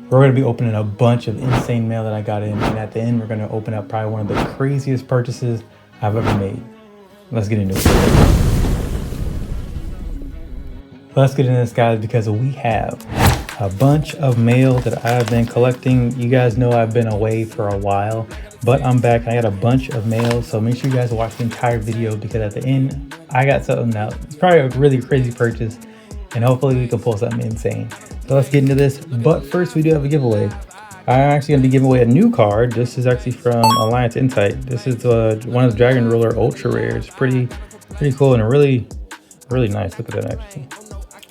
We're going to be opening a bunch of insane mail that I got in, and at the end we're going to open up probably one of the craziest purchases I've ever made. Let's get into it. Let's get into this, guys, because we have a bunch of mail that I've been collecting. You guys know I've been away for a while, but I'm back and I got a bunch of mail, so make sure you guys watch the entire video because at the end I got something out. It's probably a really crazy purchase and hopefully we can pull something insane. So let's get into this, but first we do have a giveaway. I'm actually going to be giving away a new card. This is actually from Alliance Insight. This is one of the Dragon Ruler Ultra Rares. Pretty cool and really nice. Look at that, actually.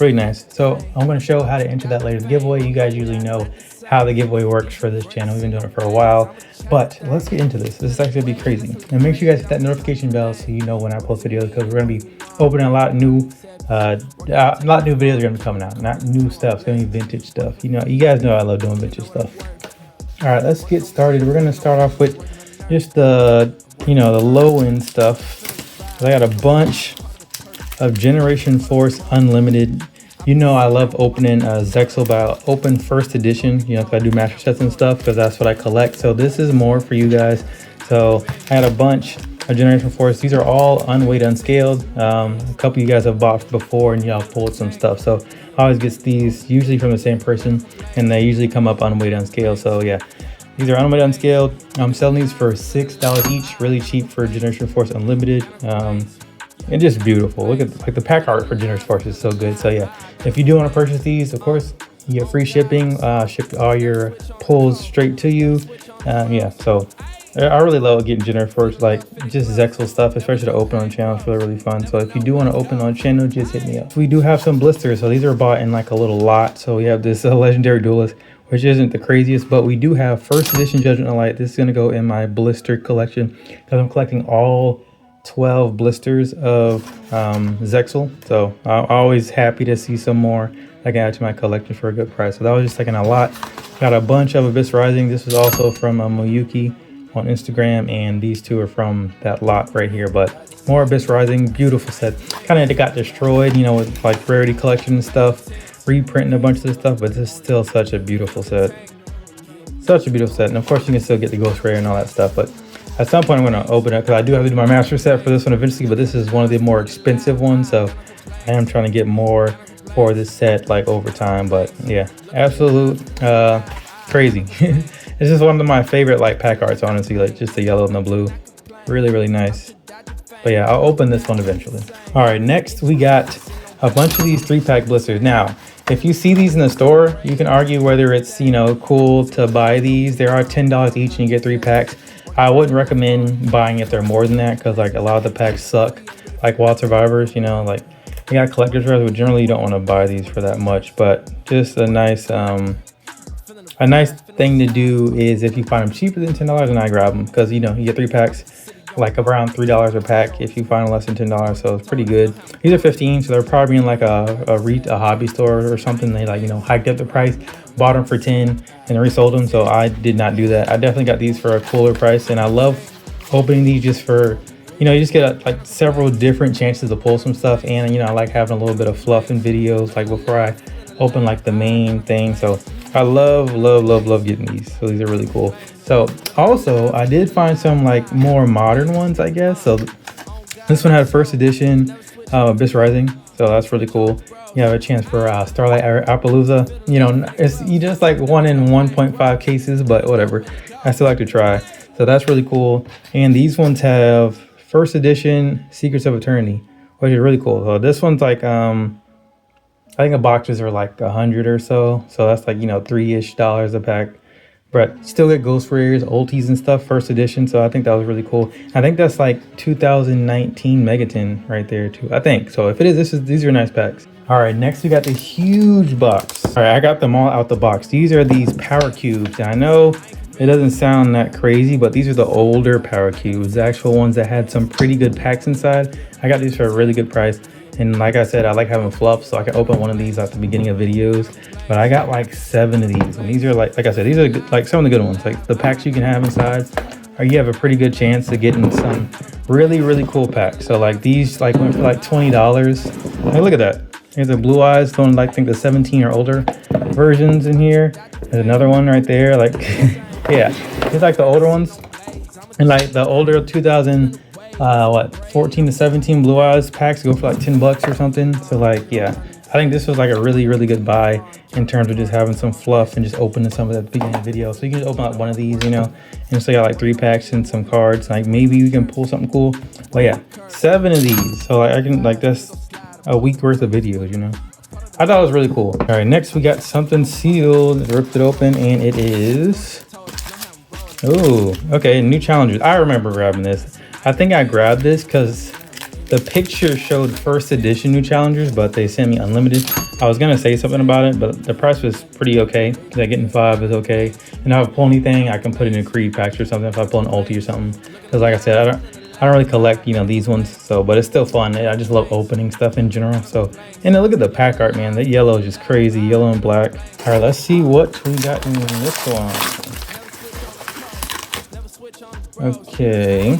Really nice. So I'm going to show how to enter that later. The giveaway, you guys usually know how the giveaway works for this channel. We've been doing it for a while, but let's get into this. This is actually going to be crazy. And make sure you guys hit that notification bell so you know when I post videos, because we're going to be opening a lot of new videos are going to be coming out. Not new stuff. It's going to be vintage stuff. You guys know I love doing vintage stuff. All right, let's get started. We're going to start off with just the low end stuff. I got a bunch of Generation Force Unlimited. I love opening Zexal, but I'll open first edition, if I do master sets and stuff, because that's what I collect. So this is more for you guys. So I had a bunch of Generation Force. These are all unweighed, unscaled. A couple of you guys have bought before and pulled some stuff. So I always get these usually from the same person, and they usually come up unweighed, unscaled. So yeah, these are unweighed, unscaled. I'm selling these for $6 each, really cheap for Generation Force Unlimited. And just beautiful. Look at the pack art for Generation Force is so good. So yeah, if you do want to purchase these, of course, you get free shipping. Ship all your pulls straight to you. Yeah, so I really love getting Generation Force, like just Zexal stuff, especially to open on the channel. It's really fun. So if you do want to open on the channel, just hit me up. We do have some blisters. So these are bought in like a little lot. So we have this Legendary Duelist, which isn't the craziest, but we do have first edition Judgment of Light. This is going to go in my blister collection because I'm collecting all 12 blisters of Zexal. So I'm always happy to see some more I can add to my collection for a good price. So that was just taking a lot. Got a bunch of Abyss Rising. This was also from Moyuki on Instagram, and these two are from that lot right here. But more Abyss Rising, beautiful set. Kind of got destroyed, with like rarity collection and stuff, reprinting a bunch of this stuff, but this is still such a beautiful set. Such a beautiful set. And of course you can still get the Ghost Rare and all that stuff, but at some point I'm going to open it because I do have to do my master set for this one eventually, but this is one of the more expensive ones, so I am trying to get more for this set like over time. But yeah, absolute crazy. This is one of my favorite like pack arts, honestly, like just the yellow and the blue. Really nice. But yeah, I'll open this one eventually. All right, next we got a bunch of these 3-pack blisters. Now, if you see these in the store, you can argue whether it's cool to buy these. They are $10 each and you get 3 packs. I wouldn't recommend buying if they're more than that, because like a lot of the packs suck, like Wild Survivors, like you got collector's rares, but generally you don't want to buy these for that much. But just a nice thing to do is if you find them cheaper than $10, then I grab them, because you get 3 packs like around $3 a pack if you find them less than $10, so it's pretty good. These are 15, so they're probably in like a hobby store or something. They hiked up the price, bought them for 10 and resold them, so I did not do that. I definitely got these for a cooler price, and I love opening these just for you just get like several different chances to pull some stuff, and I like having a little bit of fluff in videos like before I open like the main thing. So I love getting these. So these are really cool. So also I did find some like more modern ones, I guess. So this one had first edition Abyss Rising, so that's really cool. You have a chance for Starlight Appaloosa. It's just like 1 in 1.5 cases, but whatever. I still like to try. So that's really cool. And these ones have first edition Secrets of Eternity, which is really cool. So this one's like I think the boxes are like 100 or so. So that's like $3-ish a pack. But still get Ghost Rares, ultis and stuff, first edition. So I think that was really cool. I think that's like 2019 Megaton right there too, I think. So if it is, these are nice packs. All right, next we got the huge box. All right, I got them all out the box. These are these power cubes. And I know it doesn't sound that crazy, but these are the older power cubes, the actual ones that had some pretty good packs inside. I got these for a really good price. And like I said, I like having fluff, so I can open one of these at the beginning of videos. But I got like 7 of these, and these are like I said, these are like some of the good ones. Like the packs you can have inside, or you have a pretty good chance of getting some really cool packs. So like these like went for like $20. Hey, look at that. Here's the Blue Eyes, going like I think the 17 or older versions in here. There's another one right there. Like, yeah, it's like the older ones, and like the older 2000, 14 to 17 Blue Eyes packs go for like $10 or something. So like, yeah, I think this was like a really, really good buy in terms of just having some fluff and just opening some of that beginning of the video. So you can just open up one of these, you know, and so you got like 3 packs and some cards. Like maybe we can pull something cool. But yeah, 7 of these. So like I can, like, that's a week worth of videos, you know. I thought it was really cool. All right, next we got something sealed. Ripped it open, and it is, oh, okay, new challengers. I remember grabbing this. I think I grabbed this because the picture showed first edition new challengers, but they sent me unlimited. I was gonna say something about it, but the price was pretty okay. Like getting 5 is okay. And if I pull anything, I can put it in Creed packs or something if I pull an ulti or something. Because like I said, I don't really collect, you know, these ones. So, but it's still fun. I just love opening stuff in general. So, and then look at the pack art, man. That yellow is just crazy, yellow and black. All right, let's see what we got in this one. Okay.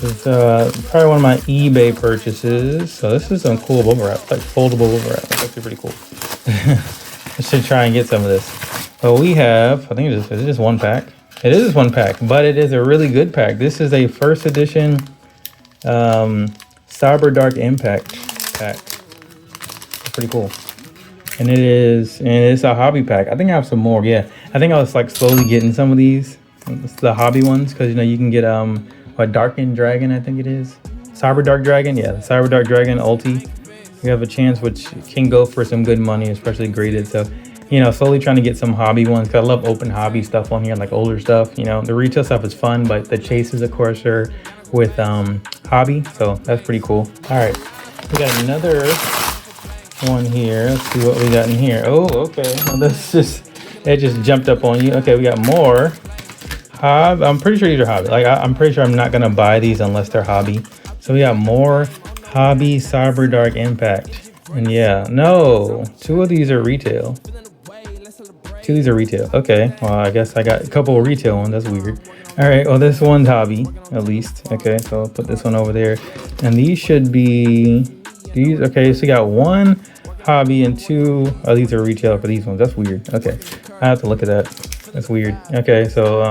It's probably one of my eBay purchases. So this is some cool bubble wrap, like foldable bubble wrap. That's actually pretty cool. I should try and get some of this. But we have, I think is it just 1 pack? It is 1 pack, but it is a really good pack. This is a first edition Cyber Dark Impact pack. It's pretty cool. And it's a hobby pack. I think I have some more. Yeah, I think I was like slowly getting some of these. It's the hobby ones, because you know you can get a Darkened Dragon, I think it is. Cyber Dark Dragon, yeah, Cyber Dark Dragon ulti. You have a chance, which can go for some good money, especially graded. So, you know, slowly trying to get some hobby ones. Cause I love open hobby stuff on here, like older stuff. You know, the retail stuff is fun, but the chases, of course, are with hobby. So that's pretty cool. All right, we got another one here. Let's see what we got in here. Oh, okay. Well, it just jumped up on you. Okay, we got more. I'm pretty sure these are hobby. Like I'm pretty sure I'm not gonna buy these unless they're hobby. So we got more hobby Cyber Dark Impact. And yeah, no, 2 of these are retail. 2 of these are retail. Okay, well I guess I got a couple of retail ones. That's weird. All right, well this one's hobby at least. Okay, so I'll put this one over there. And these should be these. Okay, so we got 1 hobby and 2. Oh, these are retail for these ones. That's weird. Okay, I have to look at that. That's weird. Okay, so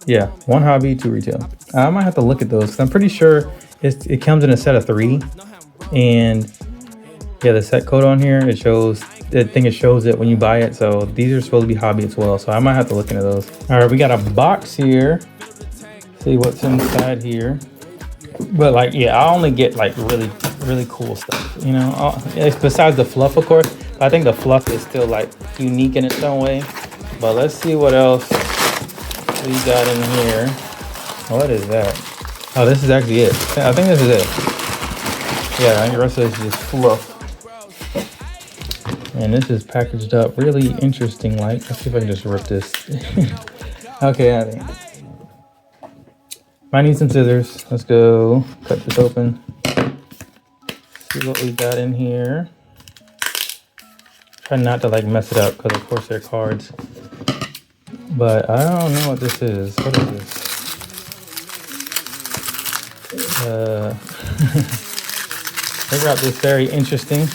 yeah, 1 hobby, 2 retail. I might have to look at those because I'm pretty sure it comes in a set of 3, and yeah, the set code on here, it shows it when you buy it. So these are supposed to be hobby as well. So I might have to look into those. All right, we got a box here. See what's inside here. But like, yeah, I only get like really, really cool stuff. You know, besides the fluff, of course. I think the fluff is still like unique in its own way. But let's see what else we got in here. What is that? Oh, this is actually it. I think this is it. Yeah, I think the rest of this is just fluff. And this is packaged up really interesting like. Let's see if I can just rip this. Okay, I think. Might need some scissors. Let's go cut this open. See what we got in here. Try not to like mess it up because of course they're cards. But I don't know what this is. What is this? They got this very interesting,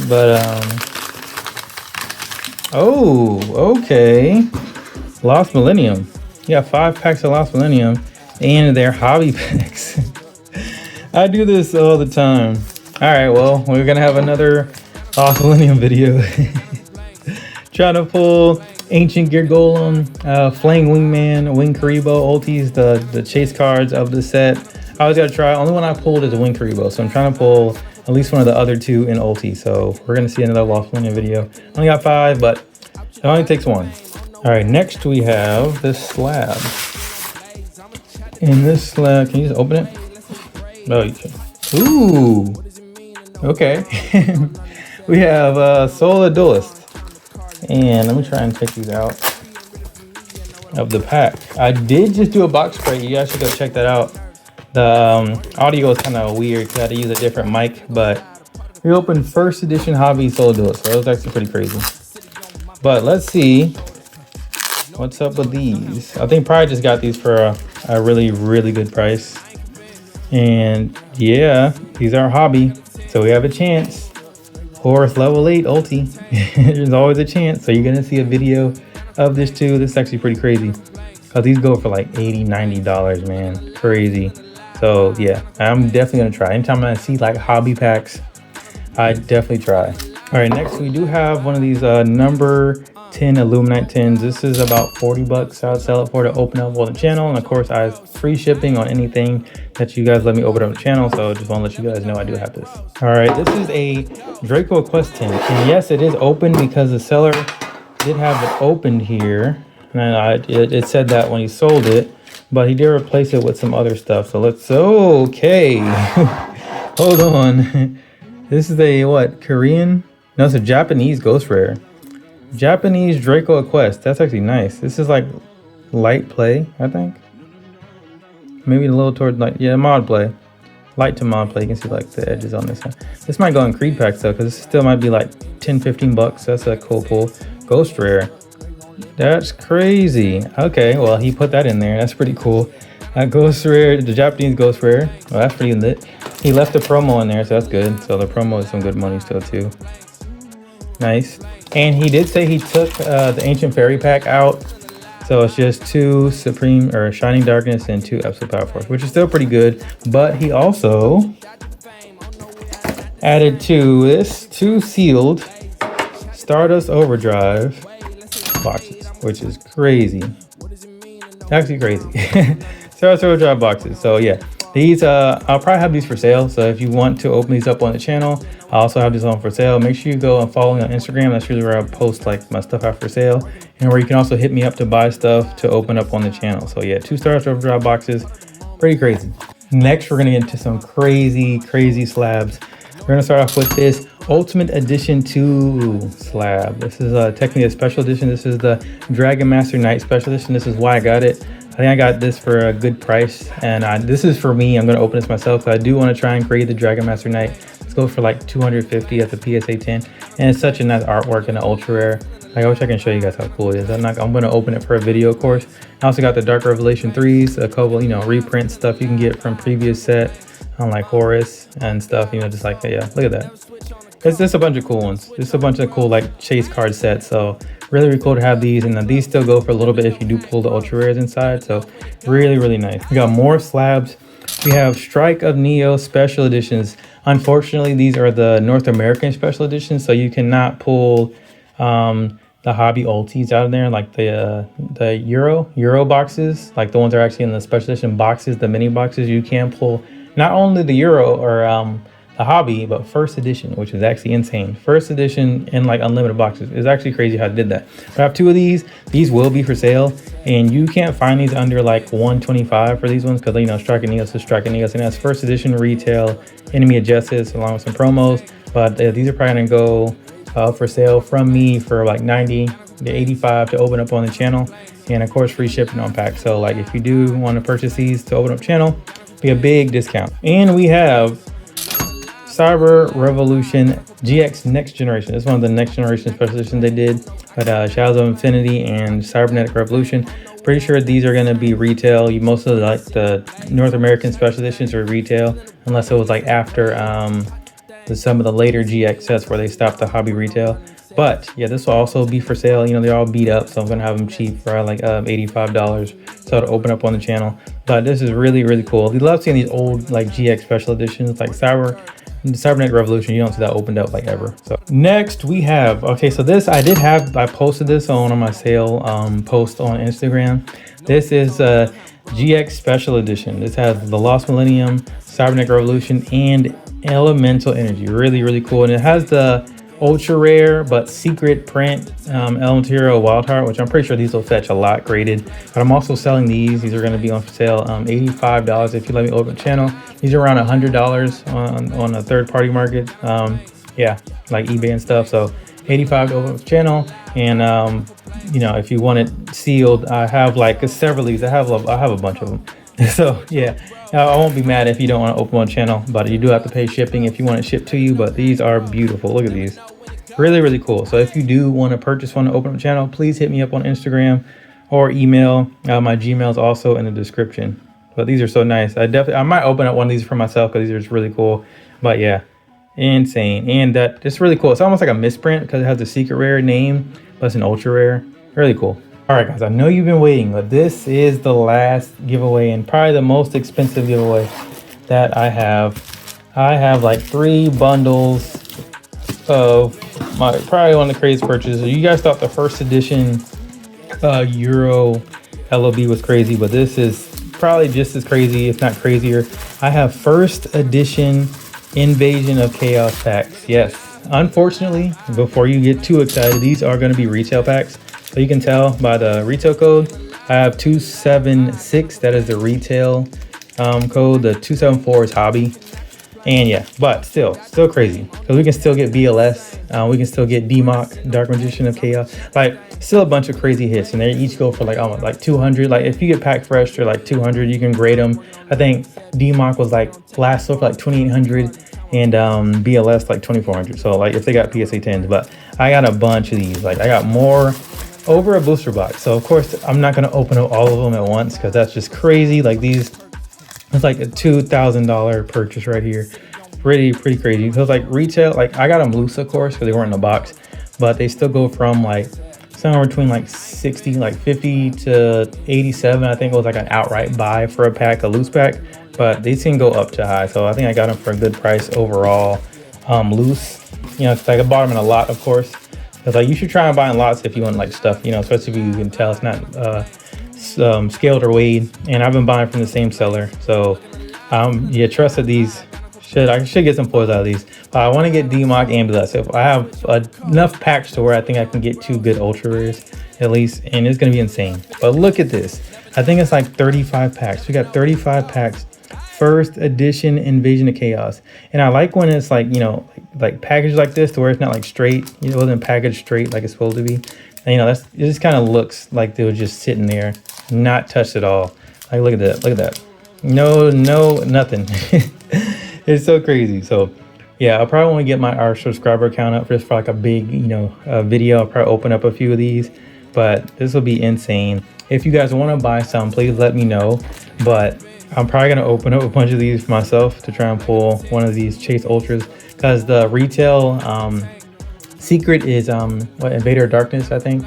but oh, okay. Lost Millennium. You got 5 packs of Lost Millennium and they're hobby packs. I do this all the time. All right, well, we're gonna have another Lost Millennium video. Trying to pull Ancient Gear Golem, Flame Wingman, Wing Karibo, ultis, the chase cards of the set. I always gotta try. Only one I pulled is a Wing Karibo, so I'm trying to pull at least one of the other 2 in ulti. So we're gonna see another Lost Millennium video. Only got 5, but it only takes 1. All right, next we have this slab. In this slab, can you just open it? No, you can. Ooh, okay. We have Solar Duelist. And let me try and check these out of the pack. I did just do a box break. You guys should go check that out. The audio is kind of weird because I had to use a different mic, but we opened first edition hobby Solar Duelist. So that was actually pretty crazy. But let's see what's up with these. I think probably just got these for a really, really good price. And yeah, these are hobby. So we have a chance. course, level 8 ulti. There's always a chance. So you're gonna see a video of this too. This is actually pretty crazy because these go for like $80-$90, man. Crazy. So yeah, I'm definitely gonna try. Anytime I see like hobby packs, I definitely try. All right, next we do have one of these number 10 Illuminite tins. This is about 40 bucks. I'll sell it for to open up on the channel, and of course I have free shipping on anything that you guys let me open up the channel. So just want to let you guys know I do have this. All right, this is a Draco Quest tin, and yes, it is open because the seller did have it opened here, and it said that when he sold it, but he did replace it with some other stuff. So let's okay. Hold on. This is a what, Korean? No, it's a Japanese ghost rare. Japanese Draco Quest. That's actually nice. This is like light play, I think. Maybe a little towards like, yeah, mod play. Light to mod play. You can see like the edges on this one. This might go in Creed packs though, because this still might be like 10-15 bucks. That's a cool pull. Ghost rare. That's crazy. Okay, well he put that in there. That's pretty cool. Ghost rare, the Japanese ghost rare. Well, that's pretty lit. He left the promo in there, so that's good. So the promo is some good money still too. Nice. And he did say he took the Ancient Fairy pack out. So it's just 2 Supreme or Shining Darkness and 2 Absolute Power Force, which is still pretty good. But he also added to this 2 sealed Stardust Overdrive boxes, which is crazy. Actually crazy. Stardust Overdrive boxes. So yeah, these I'll probably have these for sale. So if you want to open these up on the channel, I also have these on for sale. Make sure you go and follow me on Instagram. That's usually where I post like my stuff out for sale, and where you can also hit me up to buy stuff to open up on the channel. So yeah, 2 Stardust Overdrive boxes, pretty crazy. Next, we're gonna get into some crazy slabs. We're gonna start off with this Ultimate Edition 2 slab. This is technically a special edition. This is the Dragon Master Knight special edition. This is why I got it. I think I got this for a good price, and this is for me. I'm gonna open this myself, so I do want to try and create the Dragon Master Knight. Let's go for like 250 at the PSA 10, and it's such a nice artwork and an ultra rare. Like, I wish I can show you guys how cool it is. I'm gonna open it for a video, of course. I also got the Dark Revelation 3s, a couple, reprint stuff you can get from previous set on like Horus and stuff, just like, yeah, look at that. It's just a bunch of cool ones. Just a bunch of cool like chase card sets. So really cool to have these, and then these still go for a little bit if you do pull the ultra rares inside. So really nice. We got more slabs. We have Strike of Neo special editions. Unfortunately, these are the North American special editions, so you cannot pull the hobby ultis out of there, like the Euro boxes, like the ones that are actually in the special edition boxes, the mini boxes. You can pull not only the Euro or the hobby, but first edition, which is actually insane. First edition in like unlimited boxes. It's actually crazy how I did that. But I have 2 of these. These will be for sale, and you can't find these under like $125 for these ones, because Strike of Neos is Strike of Neos, and that's first edition retail, Enemy of Justice, along with some promos. But these are probably gonna go for sale from me for like $90 to $85 to open up on the channel, and of course free shipping on pack. So like if you do want to purchase these to open up channel, be a big discount. And we have Cyber Revolution GX Next Generation. This is one of the Next Generation special editions they did, but Shadows of Infinity and Cybernetic Revolution. Pretty sure these are going to be retail. Most of the North American special editions are retail, unless it was like after some of the later GX sets where they stopped the hobby retail. But yeah, this will also be for sale. They're all beat up, so I'm gonna have them cheap for like $85, so to open up on the channel. But this is really cool. We love seeing these old like GX special editions, like Cybernetic Revolution. You don't see that opened up like ever. So next we have, okay, so this I posted this on one of my sale posts on Instagram. This is a GX special edition. This has the Lost Millennium, Cybernetic Revolution, and Elemental Energy. Really cool. And it has the ultra rare but secret print Elemental Hero Wildheart, which I'm pretty sure these will fetch a lot graded. But I'm also selling these. These are going to be on for sale $85 if you let me open the channel. These are around $100 on a third-party market, yeah, like eBay and stuff. So $85 to open the channel. And if you want it sealed, I have like several of these. I have a bunch of them. So yeah, I won't be mad if you don't want to open one channel, but you do have to pay shipping if you want it shipped to you. But these are beautiful. Look at these. Really cool. So if you do want to purchase one to open up a channel, please hit me up on Instagram or email. My Gmail is also in the description. But these are so nice. I might open up one of these for myself because these are just really cool. But yeah, Insane. And that it's really cool. It's almost like a misprint because it has the secret rare name, but it's an ultra rare. Really cool. All right, guys, I know you've been waiting, but this is the last giveaway and probably the most expensive giveaway that I have. I have like 3 bundles of my probably one of the craziest purchases. You guys thought the first edition Euro LOB was crazy, but this is probably just as crazy, if not crazier. I have first edition Invasion of Chaos packs. Yes, unfortunately, before you get too excited, these are going to be retail packs. So you can tell by the retail code, I have 276. That is the retail code. The 274 is hobby. And yeah, but still crazy because we can still get BLS. We can still get DMOC, Dark Magician of Chaos. Like still a bunch of crazy hits, and they each go for like almost like 200. Like if you get pack fresh, they're like 200. You can grade them. I think DMOC was like last sold for like 2,800, and BLS like 2,400. So like if they got PSA 10s, but I got a bunch of these. Like I got more over a booster box. So of course I'm not gonna open up all of them at once because that's just crazy. Like these. It's like a $2,000 purchase right here. Pretty crazy. So it's like retail, like I got them loose of course because they weren't in the box, but they still go from like somewhere between like 60, like 50 to 87. I think it was like an outright buy for a pack, a loose pack, but these can go up to high. So I think I got them for a good price overall. Loose, you know, it's like I bought them in a lot, of course. Cause like you should try and buy in lots if you want like stuff, you know, especially if you can tell it's not scaled or weighed, and I've been buying from the same seller. So yeah, trust that these I should get some pulls out of these. I want to get DMOC and BLS. If I have enough packs to where I think I can get 2 good ultra rares at least, and it's gonna be insane. But look at this. I think it's like 35 packs. We got 35 packs. First edition Invasion of Chaos. And I like when it's like, you know, like packaged like this to where it's not like straight. It wasn't packaged straight like it's supposed to be. And, you know, it just kind of looks like they were just sitting there, not touched at all. Like look at that, look at that. No, nothing. It's so crazy. So yeah, I'll probably want to get our subscriber count up just for like a big, you know, video. I'll probably open up a few of these, but this will be insane. If you guys want to buy some, please let me know. But I'm probably going to open up a bunch of these for myself to try and pull one of these Chase Ultras, because the retail secret is what, Invader of Darkness, I think.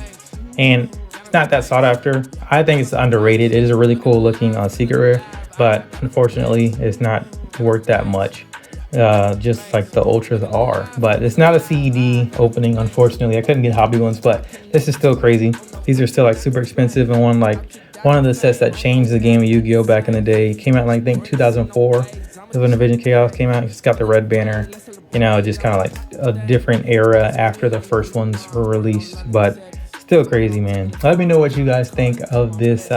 And it's not that sought after. I think it's underrated. It is a really cool looking secret rare, but unfortunately it's not worth that much, just like the ultras are. But it's not a CED opening, unfortunately. I couldn't get hobby ones, but this is still crazy. These are still like super expensive, and one of the sets that changed the game of Yu-Gi-Oh back in the day came out in like, I think 2004 is when Invasion Chaos came out. It's got the red banner, you know, just kind of like a different era after the first ones were released, but still crazy, man. Let me know what you guys think of this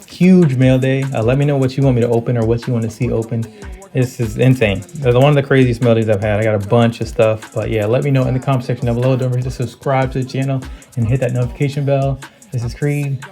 huge mail day. Let me know what you want me to open or what you want to see opened. This is insane. They're one of the craziest mail days I've had. I got a bunch of stuff, but yeah, let me know in the comment section down below. Don't forget to subscribe to the channel and hit that notification bell. This is Creed.